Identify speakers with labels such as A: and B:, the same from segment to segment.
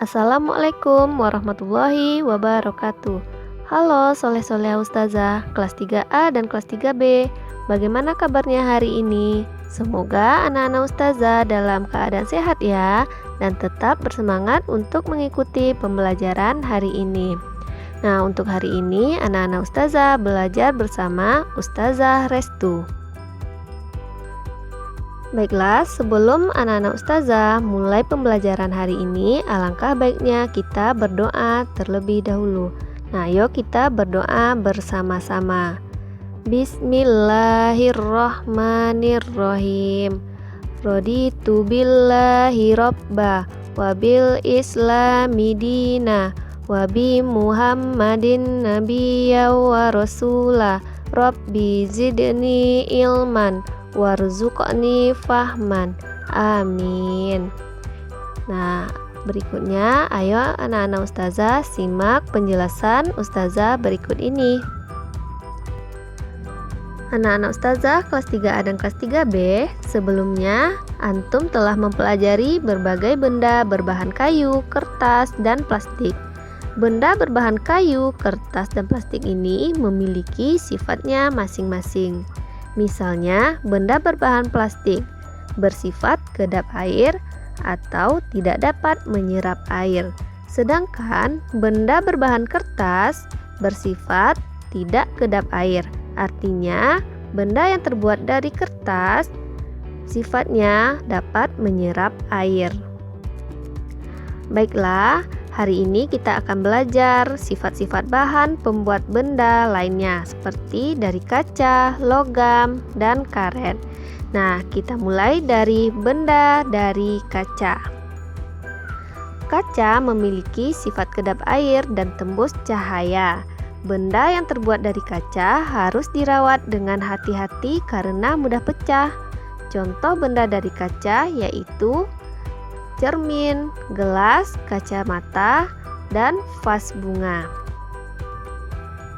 A: Assalamualaikum warahmatullahi wabarakatuh. Halo Soleh Ustazah kelas 3A dan kelas 3B. Bagaimana kabarnya hari ini? Semoga anak-anak Ustazah dalam keadaan sehat ya, dan tetap bersemangat untuk mengikuti pembelajaran hari ini. Nah, untuk hari ini anak-anak Ustazah belajar bersama Ustazah Restu. Baiklah, sebelum anak-anak Ustazah mulai pembelajaran hari ini, alangkah baiknya kita berdoa terlebih dahulu. Nah, yuk kita berdoa bersama-sama. Bismillahirrohmanirrohim. Raditu billahi robba, wabil islami dina, wabi muhammadin nabiyya wa rasulah, rabbi zidni ilman warzuqni fahman, amin. Nah, berikutnya ayo anak-anak Ustazah simak penjelasan Ustazah berikut ini. Anak-anak Ustazah kelas 3A dan kelas 3B, sebelumnya antum telah mempelajari berbagai benda berbahan kayu, kertas, dan plastik. Benda berbahan kayu, kertas, dan plastik ini memiliki sifatnya masing-masing. Misalnya, benda berbahan plastik bersifat kedap air atau tidak dapat menyerap air. Sedangkan benda berbahan kertas bersifat tidak kedap air. Artinya, benda yang terbuat dari kertas sifatnya dapat menyerap air. Baiklah, hari ini kita akan belajar sifat-sifat bahan pembuat benda lainnya seperti dari kaca, logam, dan karet. Nah, kita mulai dari benda dari kaca. Kaca memiliki sifat kedap air dan tembus cahaya. Benda yang terbuat dari kaca harus dirawat dengan hati-hati karena mudah pecah. Contoh benda dari kaca yaitu cermin, gelas, kacamata, dan vas bunga.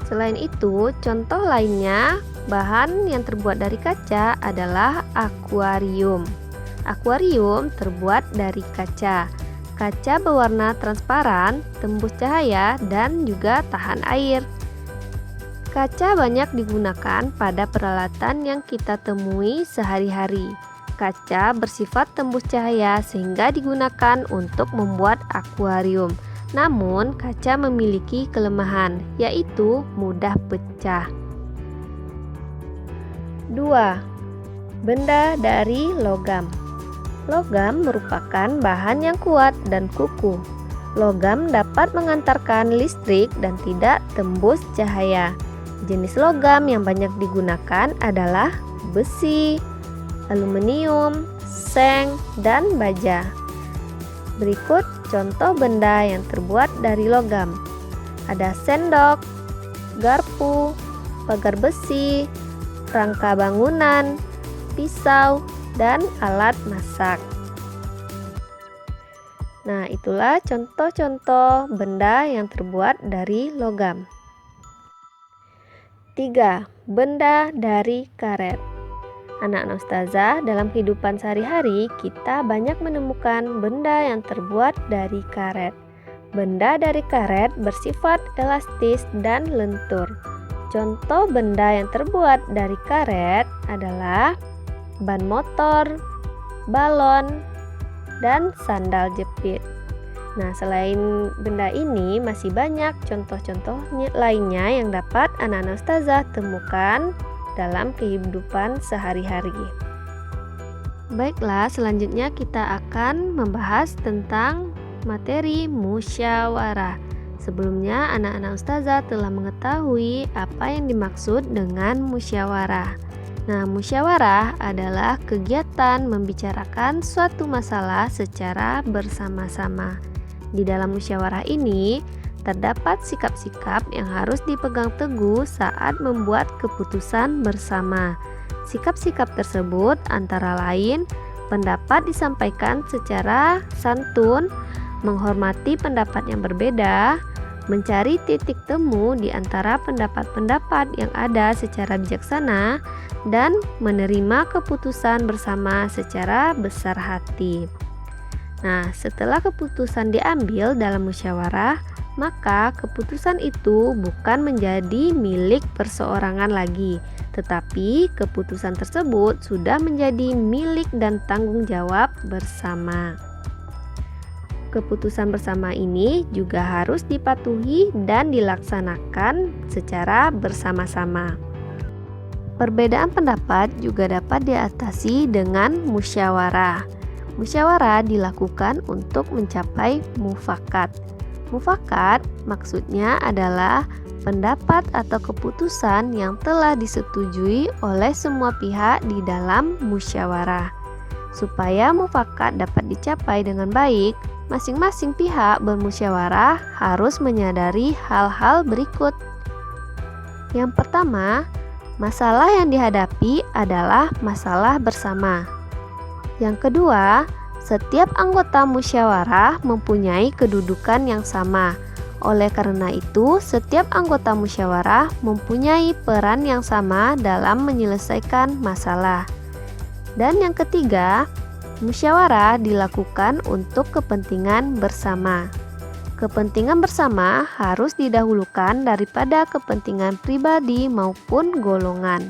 A: Selain itu, contoh lainnya bahan yang terbuat dari kaca adalah akuarium. Akuarium terbuat dari kaca. Kaca berwarna transparan, tembus cahaya, dan juga tahan air. Kaca banyak digunakan pada peralatan yang kita temui sehari-hari. Kaca bersifat tembus cahaya sehingga digunakan untuk membuat akuarium. Namun, kaca memiliki kelemahan, yaitu mudah pecah. 2. Benda dari logam. Logam merupakan bahan yang kuat dan kukuh. Logam dapat mengantarkan listrik dan tidak tembus cahaya. Jenis logam yang banyak digunakan adalah besi, aluminium, seng, dan baja. Berikut contoh benda yang terbuat dari logam. Ada sendok, garpu, pagar besi, rangka bangunan, pisau, dan alat masak. Nah, itulah contoh-contoh benda yang terbuat dari logam. 3. Benda dari karet. Anak-anak Ustazah, dalam kehidupan sehari-hari kita banyak menemukan benda yang terbuat dari karet. Benda dari karet bersifat elastis dan lentur. Contoh benda yang terbuat dari karet adalah ban motor, balon, dan sandal jepit. Nah, selain benda ini masih banyak contoh-contoh lainnya yang dapat anak-anak Ustazah temukan dalam kehidupan sehari-hari. Baiklah, selanjutnya kita akan membahas tentang materi musyawarah. Sebelumnya, anak-anak Ustazah telah mengetahui apa yang dimaksud dengan musyawarah. Nah, musyawarah adalah kegiatan membicarakan suatu masalah secara bersama-sama. Di dalam musyawarah ini, terdapat sikap-sikap yang harus dipegang teguh saat membuat keputusan bersama. Sikap-sikap tersebut antara lain pendapat disampaikan secara santun, menghormati pendapat yang berbeda, mencari titik temu di antara pendapat-pendapat yang ada secara bijaksana, dan menerima keputusan bersama secara besar hati. Nah, setelah keputusan diambil dalam musyawarah, maka keputusan itu bukan menjadi milik perseorangan lagi, tetapi keputusan tersebut sudah menjadi milik dan tanggung jawab bersama. Keputusan bersama ini juga harus dipatuhi dan dilaksanakan secara bersama-sama. Perbedaan pendapat juga dapat diatasi dengan musyawarah. Musyawarah dilakukan untuk mencapai mufakat. Mufakat maksudnya adalah pendapat atau keputusan yang telah disetujui oleh semua pihak di dalam musyawarah. Supaya mufakat dapat dicapai dengan baik, masing-masing pihak bermusyawarah harus menyadari hal-hal berikut. Yang pertama, masalah yang dihadapi adalah masalah bersama. Yang kedua, setiap anggota musyawarah mempunyai kedudukan yang sama. Oleh karena itu, setiap anggota musyawarah mempunyai peran yang sama dalam menyelesaikan masalah. Dan yang ketiga, musyawarah dilakukan untuk kepentingan bersama. Kepentingan bersama harus didahulukan daripada kepentingan pribadi maupun golongan.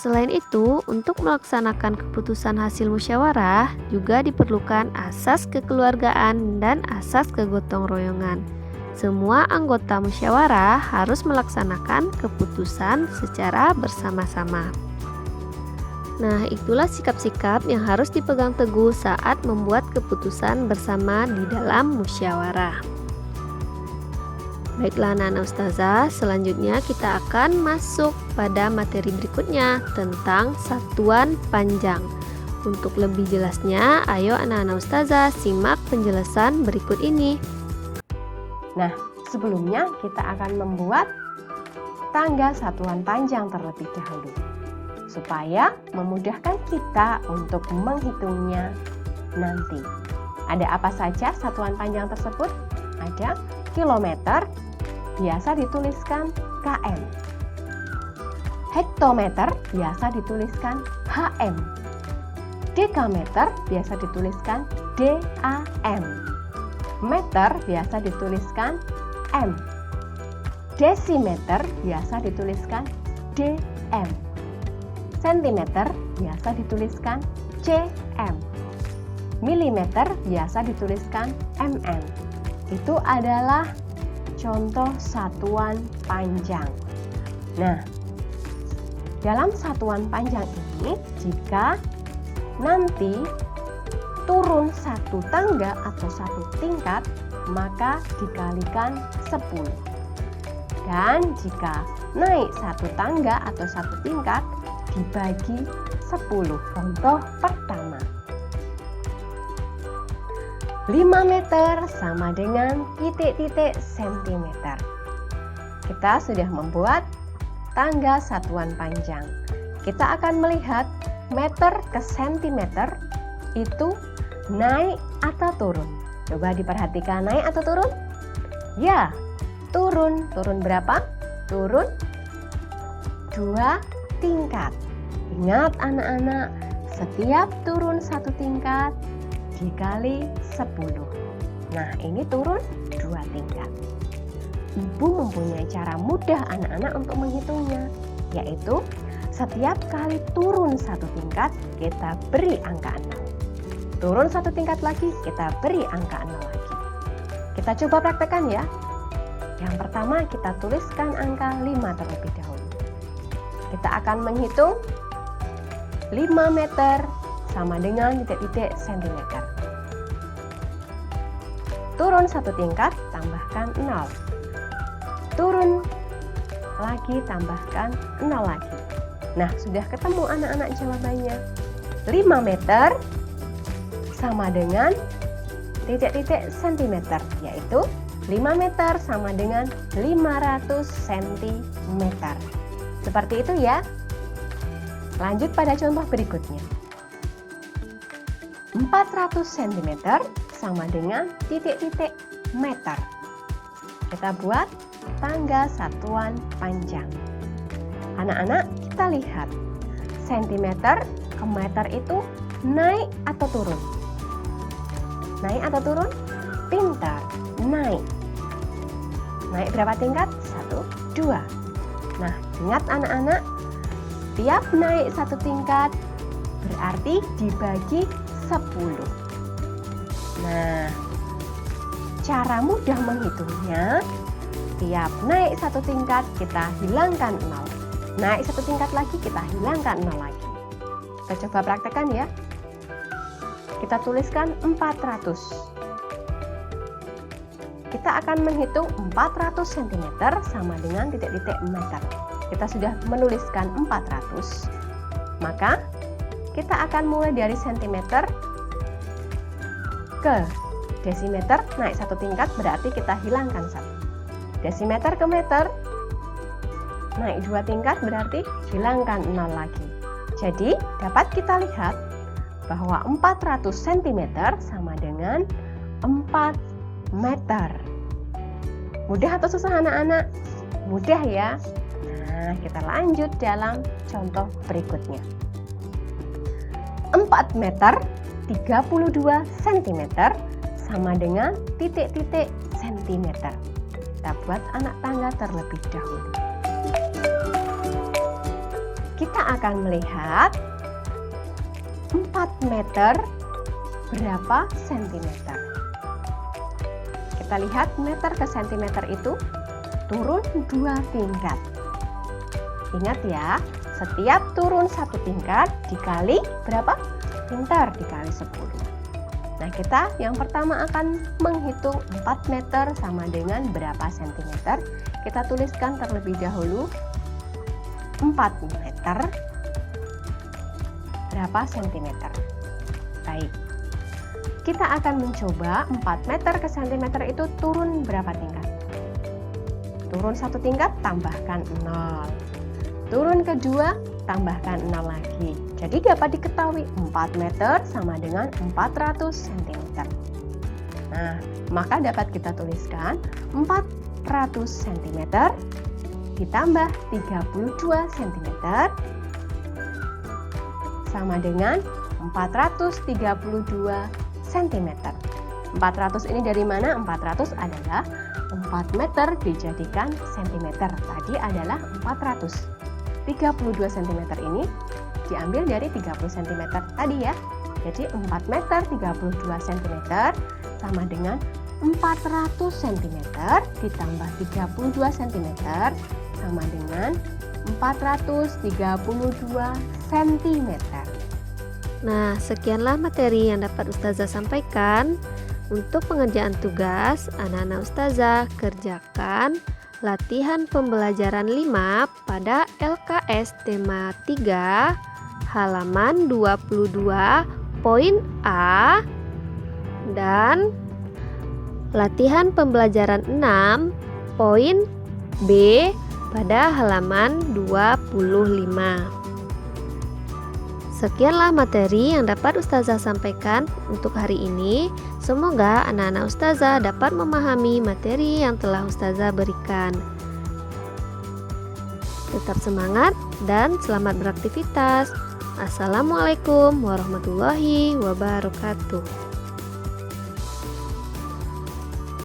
A: Selain itu, untuk melaksanakan keputusan hasil musyawarah juga diperlukan asas kekeluargaan dan asas kegotong royongan. Semua anggota musyawarah harus melaksanakan keputusan secara bersama-sama. Nah, itulah sikap-sikap yang harus dipegang teguh saat membuat keputusan bersama di dalam musyawarah. Baiklah anak-anak ustazah, selanjutnya kita akan masuk pada materi berikutnya tentang satuan panjang. Untuk lebih jelasnya, ayo anak-anak ustazah simak penjelasan berikut ini.
B: Nah, sebelumnya kita akan membuat tangga satuan panjang terlebih dahulu, supaya memudahkan kita untuk menghitungnya nanti. Ada apa saja satuan panjang tersebut? Ada kilometer, biasa dituliskan km. Hektometer, biasa dituliskan hm. Dekameter, biasa dituliskan dam. Meter, biasa dituliskan m. Desimeter, biasa dituliskan dm. Sentimeter biasa dituliskan cm. Milimeter biasa dituliskan mm. Itu adalah contoh satuan panjang. Nah, dalam satuan panjang ini, jika nanti turun satu tangga atau satu tingkat, maka dikalikan 10. Dan jika naik satu tangga atau satu tingkat, dibagi 10. Contoh pertama, 5 meter sama dengan titik-titik sentimeter. Kita sudah membuat tangga satuan panjang. Kita akan melihat meter ke sentimeter itu naik atau turun. Coba diperhatikan, naik atau turun? Ya, turun. Turun berapa? Turun 2 tingkat. Ingat anak-anak, setiap turun satu tingkat dikali 10. Nah, ini turun 2 tingkat. Ibu mempunyai cara mudah anak-anak untuk menghitungnya, yaitu setiap kali turun satu tingkat kita beri angka 0. Turun satu tingkat lagi kita beri angka 0 lagi. Kita coba praktekkan ya. Yang pertama kita tuliskan angka 5 terlebih dahulu. Kita akan menghitung 5 meter sama dengan titik-titik sentimeter. Turun satu tingkat, tambahkan 0. Turun lagi, tambahkan 0 lagi. Nah, sudah ketemu anak-anak jawabannya. 5 meter sama dengan titik-titik sentimeter, yaitu 5 meter sama dengan 500 cm. Seperti itu ya. Lanjut pada contoh berikutnya. 400 cm sama dengan titik-titik meter. Kita buat tangga satuan panjang. Anak-anak, kita lihat. Sentimeter ke meter itu naik atau turun? Naik atau turun? Pintar, naik. Naik berapa tingkat? 1, 2. Nah, ingat anak-anak, tiap naik 1 tingkat berarti dibagi 10. Nah, cara mudah menghitungnya, tiap naik 1 tingkat kita hilangkan 0. Naik 1 tingkat lagi kita hilangkan 0 lagi. Kita coba praktekkan ya. Kita tuliskan 400. Kita akan menghitung 400 cm sama dengan titik-titik meter. Kita sudah menuliskan 400. Maka kita akan mulai dari cm ke desimeter, naik 1 tingkat berarti kita hilangkan 1. Desimeter ke meter, naik 2 tingkat berarti hilangkan 0 lagi. Jadi dapat kita lihat bahwa 400 cm sama dengan 4 meter. Mudah atau susah anak-anak? Mudah ya. Nah, kita lanjut dalam contoh berikutnya. 4 meter 32 cm sama dengan titik-titik sentimeter. Kita buat anak tangga terlebih dahulu. Kita akan melihat 4 meter berapa sentimeter. Kita lihat meter ke sentimeter itu turun 2 tingkat. Ingat ya, setiap turun 1 tingkat dikali berapa? Pintar, dikali 10. Nah, kita yang pertama akan menghitung 4 meter sama dengan berapa sentimeter. Kita tuliskan terlebih dahulu 4 meter berapa sentimeter. Baik. Kita akan mencoba 4 meter ke sentimeter itu turun berapa tingkat? Turun 1 tingkat, tambahkan 0. Turun kedua, tambahkan 0 lagi. Jadi dapat diketahui 4 meter sama dengan 400 cm. Nah, maka dapat kita tuliskan 400 cm ditambah 32 cm sama dengan 432 cm. 400 ini dari mana? 400 adalah 4 meter dijadikan cm. Tadi adalah 400. 32 cm ini diambil dari 30 cm tadi ya. Jadi 4 meter 32 cm sama dengan 400 cm ditambah 32 cm sama dengan 432 cm.
A: Nah, sekianlah materi yang dapat Ustazah sampaikan. Untuk pengerjaan tugas, anak-anak Ustazah kerjakan latihan pembelajaran 5 pada LKS tema 3 halaman 22 poin A dan latihan pembelajaran 6 poin B pada halaman 25. Sekianlah materi yang dapat Ustazah sampaikan untuk hari ini. Semoga anak-anak Ustazah dapat memahami materi yang telah Ustazah berikan. Tetap semangat dan selamat beraktivitas. Assalamualaikum warahmatullahi wabarakatuh.